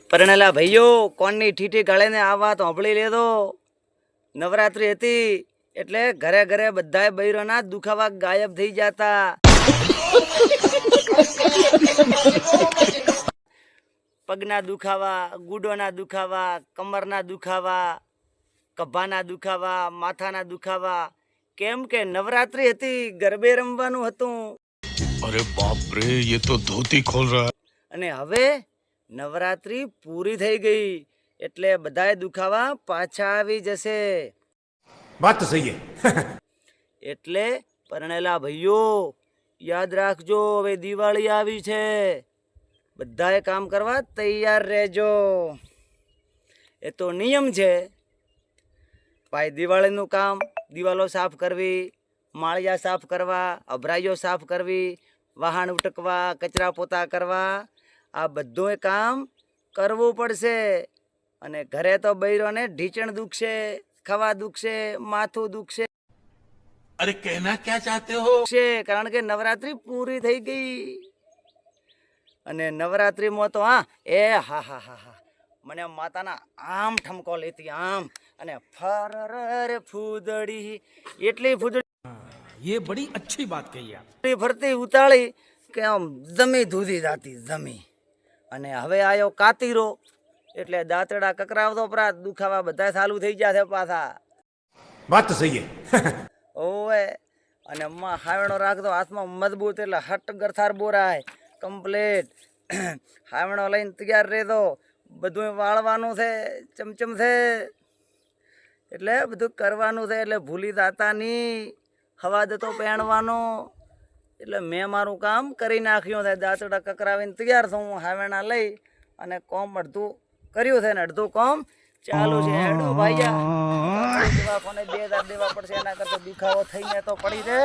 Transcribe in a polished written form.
પરણેલા ભાઈઓ કોણની ઠીઠી ગળે ને આ વાત સાંભળી લેજો. નવરાત્રી હતી એટલે ઘરે ઘરે બધાય બૈરોના દુખાવા ગાયબ થઈ જતા. પગના દુખાવા, ગુડોના દુખાવા, કમરના દુખાવા, કભાના દુખાવા, માથાના દુખાવા. કેમ કે નવરાત્રી હતી, ગરબે રમવાનું હતું. અરે બાપ રે, ये तो धोती खोल रहा है. અને હવે નવરાત્રી પૂરી થઈ ગઈ એટલે બધાય દુખાવા પાછા આવી જશે. बात तो सही है. એટલે પરણેલા ભાઈઓ યાદ રાખજો, હવે દિવાળી આવી છે, બધાએ કામ કરવા તૈયાર રહેજો. એ તો નિયમ છે ભાઈ. દિવાળીનું કામ, દિવાલો સાફ કરવી, માળિયા સાફ કરવા, અભરાઈઓ સાફ કરવી, વાહન ઉટકવા, કચરા પોતા કરવા, આ બધું કામ કરવું પડશે. અને ઘરે તો બૈરોને ઢીચણ દુખશે, ખવા દુખશે, માથું દુખશે. अरे कहना क्या चाहते हो? કારણ કે નવરાત્રી પૂરી થઈ ગઈ. અને નવરાત્રીમાં તો હા મને માતાના આમ ઠમકો લેતી આમ, અને ફરર ફૂદડી, એટલી ફૂદડી ये बड़ी अच्छी बात कही आप. ફરતી ઉતાળી કે આમ જમી ધૂધી જાતી જમી. અને હવે આયો કાતીરો એટલે દાંતડા કકરાવતો પરાત દુખાવા બધા ચાલુ થઈ ગયા છે પાછા. बात तो सही है. ઓવે. અને હાવણો રાખતો હાથમાં મજબૂત એટલે હટ ગરથાર બોરાય કમ્પ્લેટ. હાવણો લઈને તૈયાર રહેતો. બધું વાળવાનું છે, ચમચમ છે, એટલે બધું કરવાનું છે. એટલે ભૂલી જાતા નહીં. હવા દતો પહેણવાનો. એટલે મેં મારું કામ કરી નાખ્યું છે. દાંતડા કકરાવીને તૈયાર છું. હું હાવણા લઈ અને કોમ અડધું કર્યું છે ને અડધું કોમ ચાલુ છે. હેડો ભાઈયા, દવાખાને 2000 દેવા પડશે, એના કરતા દુખાવો થઈને તો પડી રહે.